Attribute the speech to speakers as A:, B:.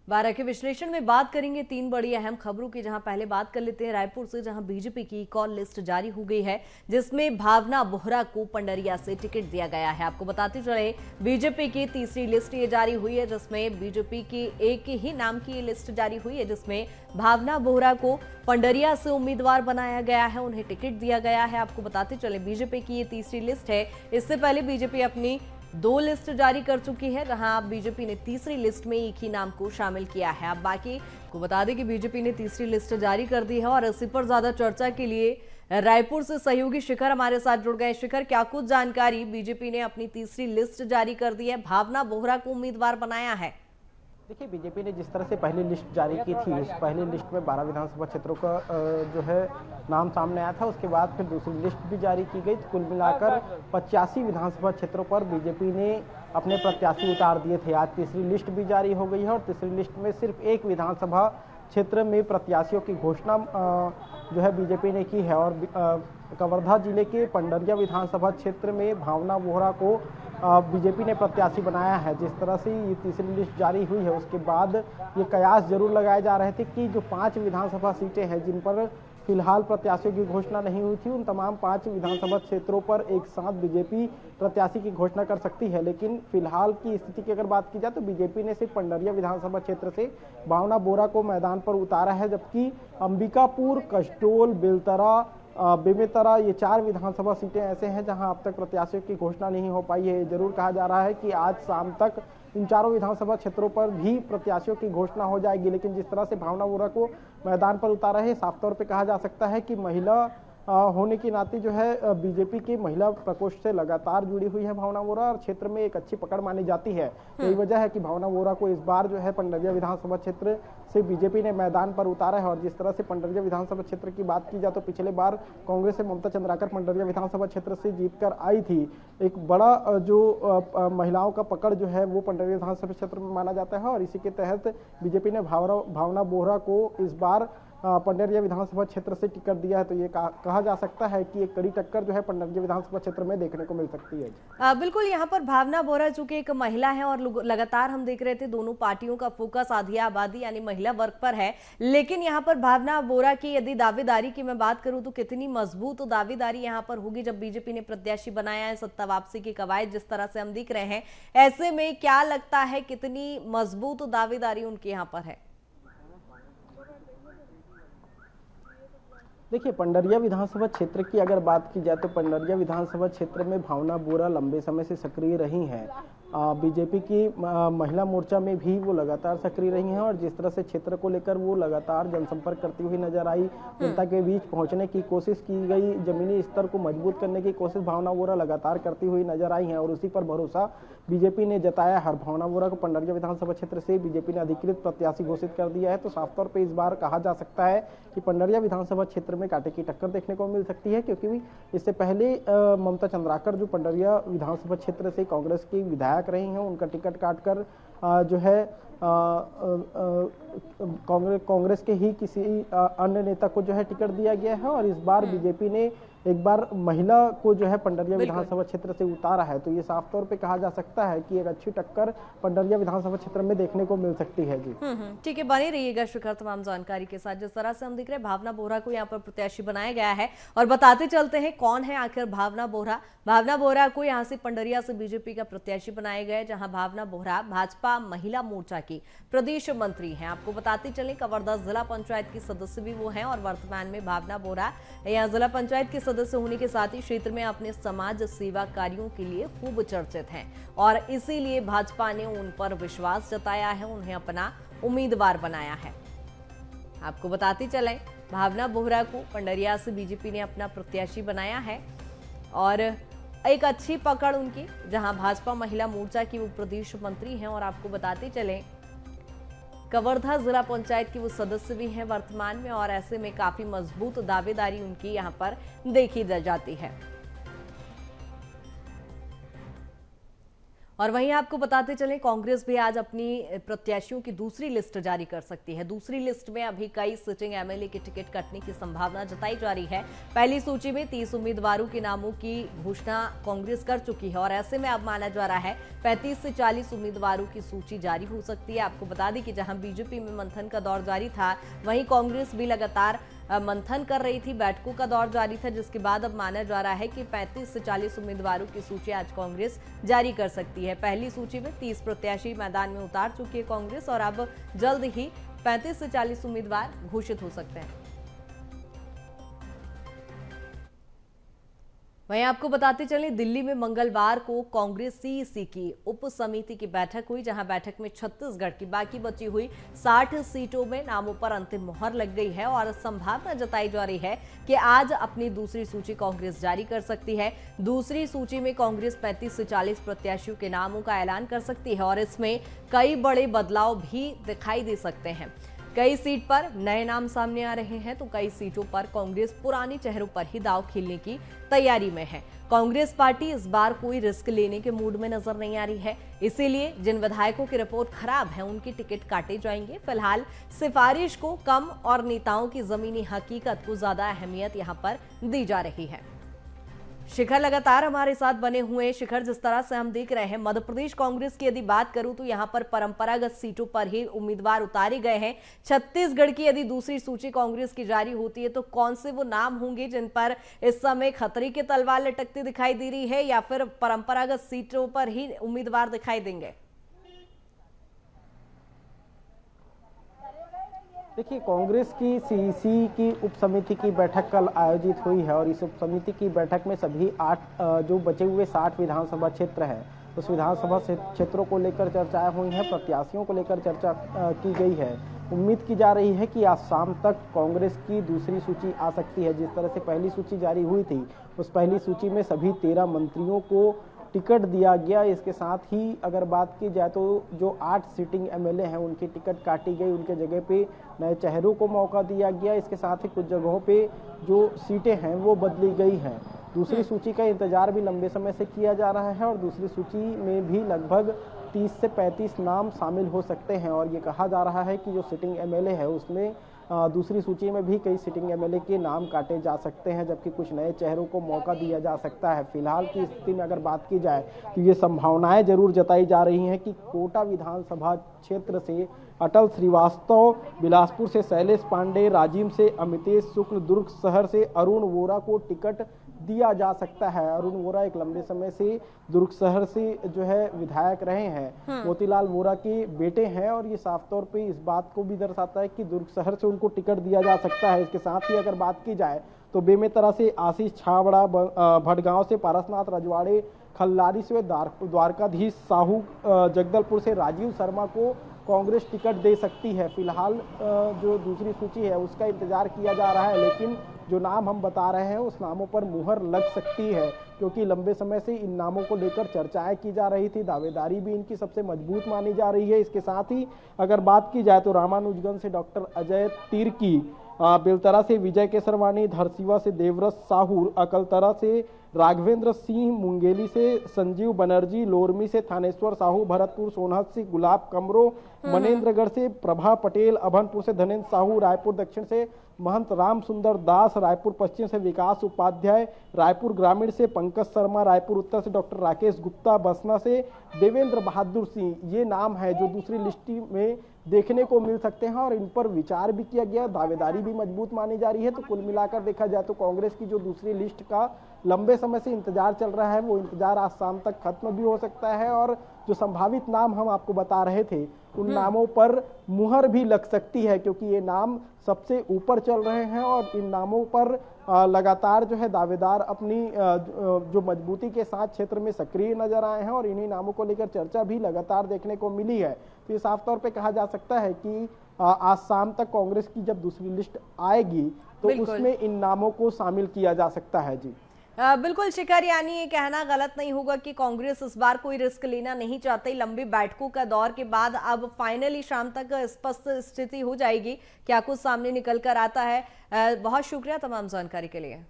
A: 12 के विश्लेषण में बात करेंगे तीन बड़ी अहम खबरों की, जहां पहले बात कर लेते हैं रायपुर से, जहां बीजेपी की एक और लिस्ट जारी हो गई है जिसमें भावना बोहरा को पंडरिया से टिकट दिया गया है। आपको बताते चले बीजेपी की तीसरी लिस्ट ये जारी हुई है, जिसमें बीजेपी की एक ही नाम की ये लिस्ट जारी हुई है, जिसमें भावना बोहरा को पंडरिया से उम्मीदवार बनाया गया है, उन्हें टिकट दिया गया है। आपको बताते चले बीजेपी की ये तीसरी लिस्ट है। इससे पहले बीजेपी अपनी 2 लिस्ट जारी कर चुकी है, जहां बीजेपी ने तीसरी लिस्ट में एक ही नाम को शामिल किया है। अब बाकी को बता दें कि बीजेपी ने तीसरी लिस्ट जारी कर दी है और इसी पर ज्यादा चर्चा के लिए रायपुर से सहयोगी शिखर हमारे साथ जुड़ गए। शिखर, क्या कुछ जानकारी? बीजेपी ने अपनी तीसरी लिस्ट जारी कर दी है, भावना बोहरा को उम्मीदवार बनाया है।
B: देखिए, बीजेपी ने जिस तरह से पहली लिस्ट जारी की थी, उस पहली लिस्ट में 12 विधानसभा क्षेत्रों का जो है नाम सामने आया था। उसके बाद फिर दूसरी लिस्ट भी जारी की गई। कुल मिलाकर 85 विधानसभा क्षेत्रों पर बीजेपी ने अपने प्रत्याशी उतार दिए थे। आज तीसरी लिस्ट भी जारी हो गई है और तीसरी लिस्ट में सिर्फ एक विधानसभा क्षेत्र में प्रत्याशियों की घोषणा जो है बीजेपी ने की है और कवर्धा जिले के पंडरिया विधानसभा क्षेत्र में भावना बोहरा को बीजेपी ने प्रत्याशी बनाया है। जिस तरह से ये तीसरी लिस्ट जारी हुई है, उसके बाद ये कयास जरूर लगाए जा रहे थे कि जो 5 विधानसभा सीटें हैं जिन पर फिलहाल प्रत्याशियों की घोषणा नहीं हुई थी, उन तमाम 5 विधानसभा क्षेत्रों पर एक साथ बीजेपी प्रत्याशी की घोषणा कर सकती है। लेकिन फिलहाल की स्थिति की अगर बात की जाए तो बीजेपी ने सिर्फ पंडरिया विधानसभा क्षेत्र से भावना बोहरा को मैदान पर उतारा है, जबकि अंबिकापुर, कसडोल, बेलतरा, बेमेतरा, ये 4 विधानसभा सीटें ऐसे हैं जहां अब तक प्रत्याशियों की घोषणा नहीं हो पाई है। जरूर कहा जा रहा है कि आज शाम तक इन चारों विधानसभा क्षेत्रों पर भी प्रत्याशियों की घोषणा हो जाएगी। लेकिन जिस तरह से भावना बोहरा को मैदान पर उतारा है, साफ तौर पे कहा जा सकता है कि महिला होने के नाते जो है बीजेपी की महिला प्रकोष्ठ से लगातार जुड़ी हुई है भावना बोहरा और क्षेत्र में एक अच्छी पकड़ मानी जाती है। यही वजह है कि भावना बोहरा को इस बार जो है पंडरिया विधानसभा क्षेत्र से बीजेपी ने मैदान पर उतारा है। और जिस तरह से पंडरिया विधानसभा क्षेत्र की बात की जाए तो पिछले बार कांग्रेस से ममता चंद्राकर पंडरिया विधानसभा क्षेत्र से जीतकर आई थी। एक बड़ा जो महिलाओं का पकड़ जो है वो पंडरिया विधानसभा क्षेत्र में माना जाता है और इसी के तहत बीजेपी ने भावना बोहरा को इस बार पंडरिया विधानसभा क्षेत्र से टिकट दिया है। तो ये कहा जा सकता है कि एक कड़ी टक्कर जो है पंडरिया विधानसभा क्षेत्र में देखने को मिल सकती है।
A: बिल्कुल, यहाँ पर भावना बोहरा चूंकि एक महिला है और लगातार हम देख रहे थे दोनों पार्टियों का फोकस आधी आबादी यानी महिला वर्ग पर है, लेकिन यहाँ पर भावना बोहरा की यदि दावेदारी की मैं बात करूं तो कितनी मजबूत दावेदारी यहाँ पर होगी जब बीजेपी ने प्रत्याशी बनाया है। सत्ता वापसी की कवायद जिस तरह से हम दिख रहे हैं, ऐसे में क्या लगता है कितनी मजबूत दावेदारी उनकी यहाँ पर है?
B: देखिए, पंडरिया विधानसभा क्षेत्र की अगर बात की जाए तो पंडरिया विधानसभा क्षेत्र में भावना बोहरा लंबे समय से सक्रिय रही हैं। बीजेपी की महिला मोर्चा में भी वो लगातार सक्रिय रही हैं और जिस तरह से क्षेत्र को लेकर वो लगातार जनसंपर्क करती हुई नजर आई, जनता के बीच पहुंचने की कोशिश की गई, जमीनी स्तर को मजबूत करने की कोशिश भावना बोहरा लगातार करती हुई नजर आई हैं और उसी पर भरोसा बीजेपी ने जताया। हर भावना बोहरा को पंडरिया विधानसभा क्षेत्र से बीजेपी ने अधिकृत प्रत्याशी घोषित कर दिया है। तो साफ तौर पर इस बार कहा जा सकता है कि पंडरिया विधानसभा क्षेत्र में कांटे की टक्कर देखने को मिल सकती है, क्योंकि इससे पहले ममता चंद्राकर जो पंडरिया विधानसभा क्षेत्र से कांग्रेस की विधायक रही हैं, उनका टिकट काटकर जो है कांग्रेस के ही किसी अन्य नेता को जो है टिकट दिया गया है और इस बार बीजेपी ने एक बार महिला को जो है पंडरिया विधानसभा क्षेत्र से उतारा है। तो ये साफ तौर पे कहा जा सकता है कि एक अच्छी टक्कर पंडरिया विधानसभा क्षेत्र में देखने को मिल सकती है। जी
A: ठीक है, बने रहिएगा शिखर तमाम जानकारी के साथ। जिस तरह से हम दिख रहे हैं भावना बोहरा को यहाँ पर प्रत्याशी बनाया गया है और बताते चलते हैं कौन है आखिर भावना बोहरा। भावना बोहरा को यहाँ से पंडरिया से बीजेपी का प्रत्याशी बनाया गया है, जहां भावना बोहरा भाजपा महिला मोर्चा की प्रदेश मंत्री हैं। आपको बताते चलें कवर्धा जिला पंचायत की सदस्य भी वो हैं और वर्तमान में भावना बोहरा यहाँ जिला पंचायत के सदस्य होने के साथ ही क्षेत्र में अपने समाज सेवा कार्यों के लिए खूब चर्चित हैं और इसीलिए भाजपा ने उन पर विश्वास जताया है, उन्हें अपना उम्मीदवार बनाया है। आपको बताते चलें भावना बोहरा को पंडरिया से बीजेपी ने अपना प्रत्याशी बनाया है और एक अच्छी पकड़ उनकी, जहां भाजपा महिला मोर्चा की वो प्रदेश मंत्री हैं और आपको बताते चलें कवर्धा जिला पंचायत की वो सदस्य भी हैं वर्तमान में और ऐसे में काफी मजबूत दावेदारी उनकी यहां पर देखी जाती है। और वहीं आपको बताते चलें, कांग्रेस भी आज अपनी प्रत्याशियों की दूसरी लिस्ट जारी कर सकती है। दूसरी लिस्ट में अभी कई सिटिंग एमएलए की टिकट कटने की संभावना जताई जा रही है। पहली सूची में 30 उम्मीदवारों के नामों की घोषणा कांग्रेस कर चुकी है और ऐसे में अब माना जा रहा है 35 से 40 उम्मीदवारों की सूची जारी हो सकती है। आपको बता दें कि जहां बीजेपी में मंथन का दौर जारी था, वहीं कांग्रेस भी लगातार मंथन कर रही थी, बैठकों का दौर जारी था, जिसके बाद अब माना जा रहा है कि 35 से 40 उम्मीदवारों की सूची आज कांग्रेस जारी कर सकती है। पहली सूची में 30 प्रत्याशी मैदान में उतार चुकी है कांग्रेस और अब जल्द ही 35 से 40 उम्मीदवार घोषित हो सकते हैं। वहीं आपको बताते चलें, दिल्ली में मंगलवार को कांग्रेस सीईसी की उप समिति की बैठक हुई, जहां बैठक में छत्तीसगढ़ की बाकी बची हुई 60 सीटों में नामों पर अंतिम मोहर लग गई है और संभावना जताई जा रही है कि आज अपनी दूसरी सूची कांग्रेस जारी कर सकती है। दूसरी सूची में कांग्रेस 35 से 40 प्रत्याशियों के नामों का ऐलान कर सकती है और इसमें कई बड़े बदलाव भी दिखाई दे सकते हैं। कई सीट पर नए नाम सामने आ रहे हैं तो कई सीटों पर कांग्रेस पुराने चेहरों पर ही दांव खेलने की तैयारी में है। कांग्रेस पार्टी इस बार कोई रिस्क लेने के मूड में नजर नहीं आ रही है, इसीलिए जिन विधायकों की रिपोर्ट खराब है उनकी टिकट काटे जाएंगे। फिलहाल सिफारिश को कम और नेताओं की जमीनी हकीकत को ज्यादा अहमियत यहां पर दी जा रही है। शिखर लगातार हमारे साथ बने हुए। शिखर, जिस तरह से हम देख रहे हैं, मध्य प्रदेश कांग्रेस की यदि बात करूं तो यहां पर परंपरागत सीटों पर ही उम्मीदवार उतारे गए हैं। छत्तीसगढ़ की यदि दूसरी सूची कांग्रेस की जारी होती है तो कौन से वो नाम होंगे जिन पर इस समय खतरे की तलवार लटकती दिखाई दे रही है, या फिर परंपरागत सीटों पर ही उम्मीदवार दिखाई देंगे?
B: देखिए, कांग्रेस की सीईसी की उप समिति की बैठक कल आयोजित हुई है और इस उप समिति की बैठक में सभी 8 जो बचे हुए 60 विधानसभा क्षेत्र हैं, उस विधानसभा क्षेत्रों को लेकर चर्चाएं हुई हैं, प्रत्याशियों को लेकर चर्चा की गई है। उम्मीद की जा रही है कि आज शाम तक कांग्रेस की दूसरी सूची आ सकती है। जिस तरह से पहली सूची जारी हुई थी, उस पहली सूची में सभी 13 मंत्रियों को टिकट दिया गया। इसके साथ ही अगर बात की जाए तो जो 8 सिटिंग एमएलए हैं उनकी टिकट काटी गई, उनके जगह पे नए चेहरों को मौका दिया गया। इसके साथ ही कुछ जगहों पे जो सीटें हैं वो बदली गई हैं। दूसरी सूची का इंतजार भी लंबे समय से किया जा रहा है और दूसरी सूची में भी लगभग 30 से 35 नाम शामिल हो सकते हैं और ये कहा जा रहा है कि जो सिटिंग एमएलए है उसमें दूसरी सूची में भी कई सिटिंग एमएलए के नाम काटे जा सकते हैं, जबकि कुछ नए चेहरों को मौका दिया जा सकता है। फिलहाल की स्थिति में अगर बात की जाए तो ये संभावनाएं जरूर जताई जा रही हैं कि कोटा विधानसभा क्षेत्र से अटल श्रीवास्तव, बिलासपुर से शैलेश पांडे, राजिम से अमितेश शुक्ल, दुर्ग शहर से अरुण वोरा को टिकट दिया जा सकता है। अरुण वोरा एक लंबे समय से दुर्ग शहर से जो है विधायक रहे हैं, मोतीलाल वोरा के बेटे हैं और ये साफ तौर पे इस बात को भी दर्शाता है कि दुर्ग शहर से उनको टिकट दिया जा सकता है। इसके साथ ही अगर बात की जाए तो बेमेतरा से आशीष छाबड़ा, भटगांव से पारसनाथ रजवाड़े, खल्लारी से द्वारकाधीश साहू, जगदलपुर से राजीव शर्मा को कांग्रेस टिकट दे सकती है। फिलहाल जो दूसरी सूची है उसका इंतजार किया जा रहा है, लेकिन जो नाम हम बता रहे हैं उस नामों पर मुहर लग सकती है, क्योंकि लंबे समय से इन नामों को लेकर चर्चाएं की जा रही थी। दावेदारी भी इनकी सबसे मजबूत मानी जा रही है। इसके साथ ही अगर बात की जाए तो रामानुजगंज से डॉक्टर अजय तिर्की, बेलतरा से विजय केसरवानी, धरसीवा से देवव्रत साहू, अकलतरा से राघवेंद्र सिंह, मुंगेली से संजीव बनर्जी, लोरमी से थानेश्वर साहू, भरतपुर सोनहत से गुलाब कमरो, मनेन्द्रगढ़ से प्रभा पटेल, अभनपुर से धनेन्द्र साहू, रायपुर दक्षिण से महंत राम सुंदर दास, रायपुर पश्चिम से विकास उपाध्याय, रायपुर ग्रामीण से पंकज शर्मा, रायपुर उत्तर से डॉक्टर राकेश गुप्ता, बसना से देवेंद्र बहादुर सिंह, ये नाम है जो दूसरी लिस्ट में देखने को मिल सकते हैं और इन पर विचार भी किया गया। दावेदारी भी मजबूत मानी जा रही है। तो कुल मिलाकर देखा जाए तो कांग्रेस की जो दूसरी लिस्ट का लंबे समय से इंतजार चल रहा है वो इंतजार आज शाम तक खत्म भी हो सकता है और जो संभावित नाम हम आपको बता रहे थे उन नामों पर मुहर भी लग सकती है, क्योंकि ये नाम सबसे ऊपर चल रहे हैं और इन नामों पर लगातार जो है दावेदार अपनी जो मजबूती के साथ क्षेत्र में सक्रिय नजर आए हैं और इन्हीं नामों को लेकर चर्चा भी लगातार देखने को मिली है। तो ये साफ तौर पे कहा जा सकता है कि आज शाम तक कांग्रेस की जब दूसरी लिस्ट आएगी तो उसमें इन नामों को शामिल किया जा सकता है। जी
A: बिल्कुल शिखर, यानी ये कहना गलत नहीं होगा कि कांग्रेस इस बार कोई रिस्क लेना नहीं चाहती। लंबी बैठकों का दौर के बाद अब फाइनली शाम तक स्पष्ट स्थिति हो जाएगी, क्या कुछ सामने निकल कर आता है। बहुत शुक्रिया तमाम जानकारी के लिए।